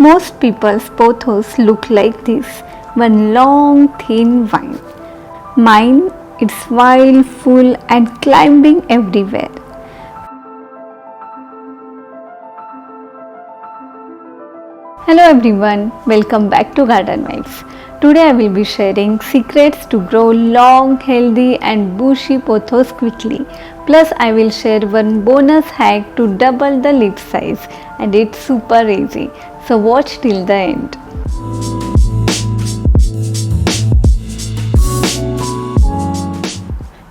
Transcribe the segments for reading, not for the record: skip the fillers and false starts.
Most people's pothos look like this, one long thin vine. Mine, it's wild, full and climbing everywhere. Hello everyone, welcome back to Garden Vibes. Today I will be sharing secrets to grow long, healthy and bushy pothos quickly. Plus I will share one bonus hack to double the leaf size, and it's super easy. So watch till the end.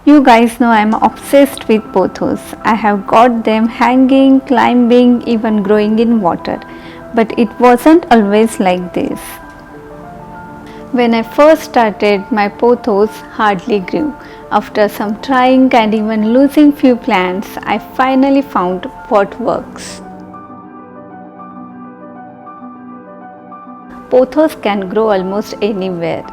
You guys know I am obsessed with pothos. I have got them hanging, climbing, even growing in water. But it wasn't always like this. When I first started, my pothos hardly grew. After some trying and even losing few plants, I finally found what works. Pothos can grow almost anywhere,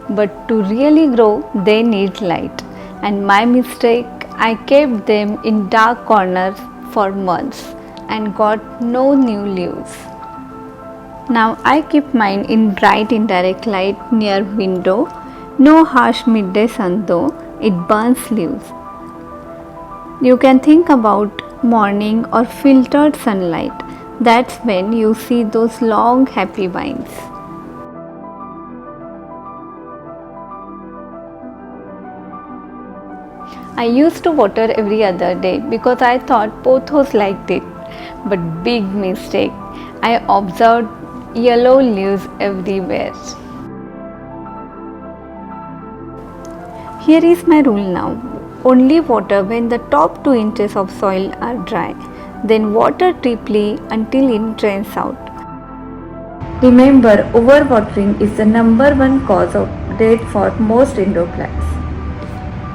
but to really grow, they need light. And my mistake, I kept them in dark corners for months and got no new leaves. Now I keep mine in bright indirect light near window. No harsh midday sun though, it burns leaves. You can think about morning or filtered sunlight. That's when you see those long happy vines. I used to water every other day because I thought pothos liked it. But big mistake. I observed yellow leaves everywhere. Here is my rule now. Only water when the top 2 inches of soil are dry. Then water deeply until it drains out. Remember, overwatering is the number 1 cause of death for most indoor plants.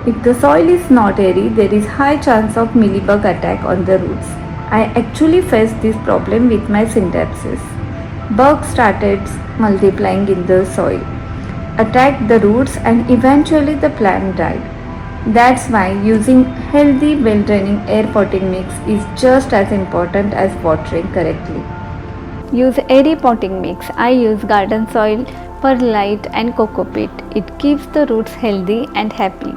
If the soil is not airy, there is high chance of mealybug attack on the roots. I actually faced this problem with my synapses. Bugs started multiplying in the soil, attacked the roots and eventually the plant died. That's why using healthy, well-draining air potting mix is just as important as watering correctly. Use airy potting mix. I use garden soil, perlite and coco peat. It keeps the roots healthy and happy.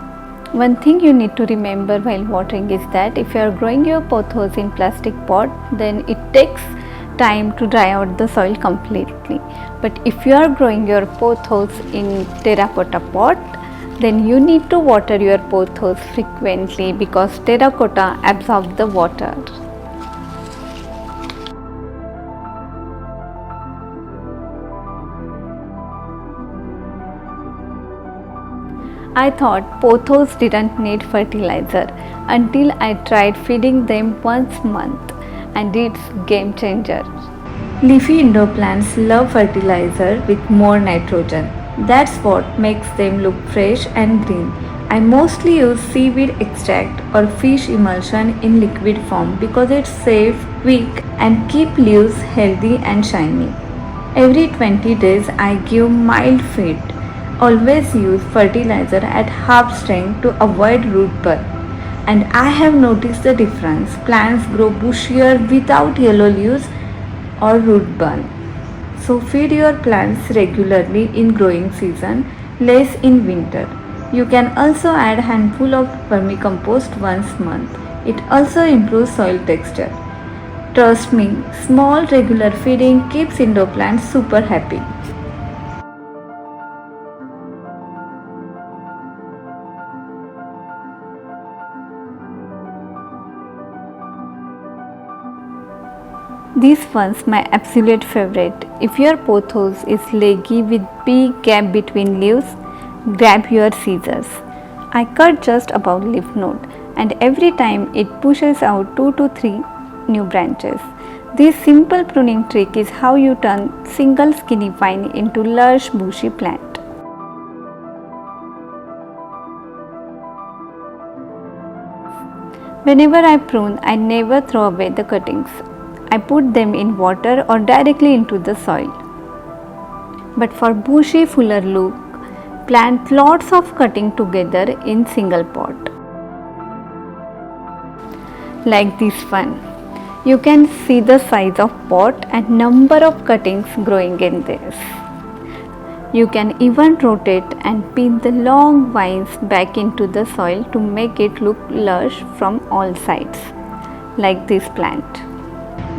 One thing you need to remember while watering is that if you are growing your pothos in plastic pot, then it takes time to dry out the soil completely. But if you are growing your pothos in terracotta pot, then you need to water your pothos frequently because terracotta absorbs the water. I thought pothos didn't need fertilizer until I tried feeding them once a month, and it's game changer. Leafy indoor plants love fertilizer with more nitrogen. That's what makes them look fresh and green. I mostly use seaweed extract or fish emulsion in liquid form because it's safe, quick and keep leaves healthy and shiny. Every 20 days I give mild feed. Always use fertilizer at half strength to avoid root burn. And I have noticed the difference. Plants grow bushier without yellow leaves or root burn. So feed your plants regularly in growing season, less in winter. You can also add handful of vermicompost once a month. It also improves soil texture. Trust me, small regular feeding keeps indoor plants super happy. This one's my absolute favorite. If your pothos is leggy with big gap between leaves, grab your scissors. I cut just above leaf node and every time it pushes out 2 to 3 new branches. This simple pruning trick is how you turn single skinny vine into lush bushy plant. Whenever I prune, I never throw away the cuttings. I put them in water or directly into the soil. But for bushy, fuller look, plant lots of cutting together in single pot. Like this one. You can see the size of pot and number of cuttings growing in this. You can even rotate and pin the long vines back into the soil to make it look lush from all sides, like this plant.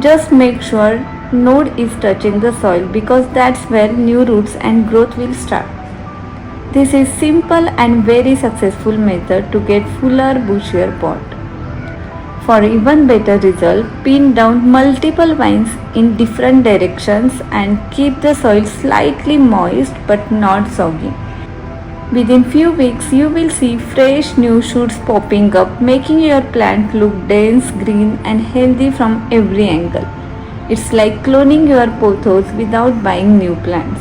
Just make sure node is touching the soil because that's where new roots and growth will start. This is simple and very successful method to get fuller, bushier pot. For even better result, pin down multiple vines in different directions and keep the soil slightly moist but not soggy. Within few weeks, you will see fresh new shoots popping up, making your plant look dense, green and healthy from every angle. It's like cloning your pothos without buying new plants.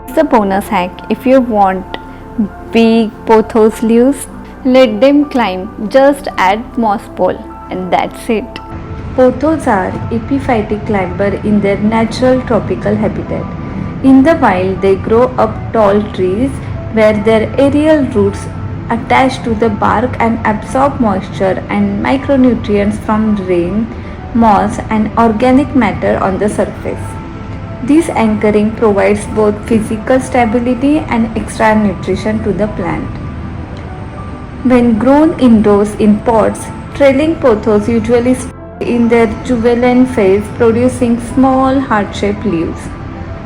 It's a bonus hack. If you want big pothos leaves, let them climb. Just add moss pole and that's it. Pothos are epiphytic climber in their natural tropical habitat. In the wild, they grow up tall trees where their aerial roots attach to the bark and absorb moisture and micronutrients from rain, moss and organic matter on the surface. This anchoring provides both physical stability and extra nutrition to the plant. When grown indoors in pots, trailing pothos usually stay in their juvenile phase, producing small heart-shaped leaves.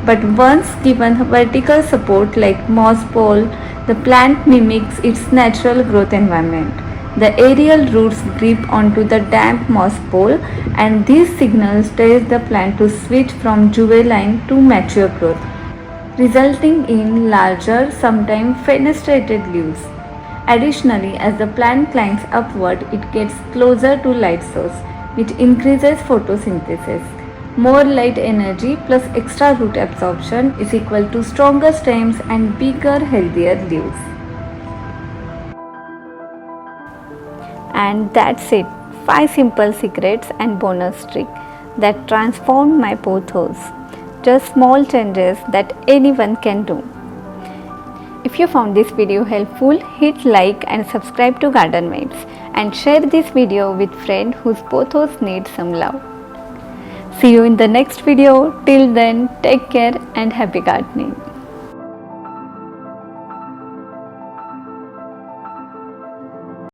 But once given vertical support like moss pole, the plant mimics its natural growth environment. The aerial roots grip onto the damp moss pole and this signal tells the plant to switch from juvenile to mature growth, resulting in larger, sometimes fenestrated leaves. Additionally, as the plant climbs upward, it gets closer to light source, which increases photosynthesis. More light energy plus extra root absorption is equal to stronger stems and bigger, healthier leaves. And that's it. 5 simple secrets and bonus trick that transformed my pothos. Just small changes that anyone can do. If you found this video helpful, hit like and subscribe to Garden Mates and share this video with friend whose pothos need some love. See you in the next video. Till then, take care and happy gardening.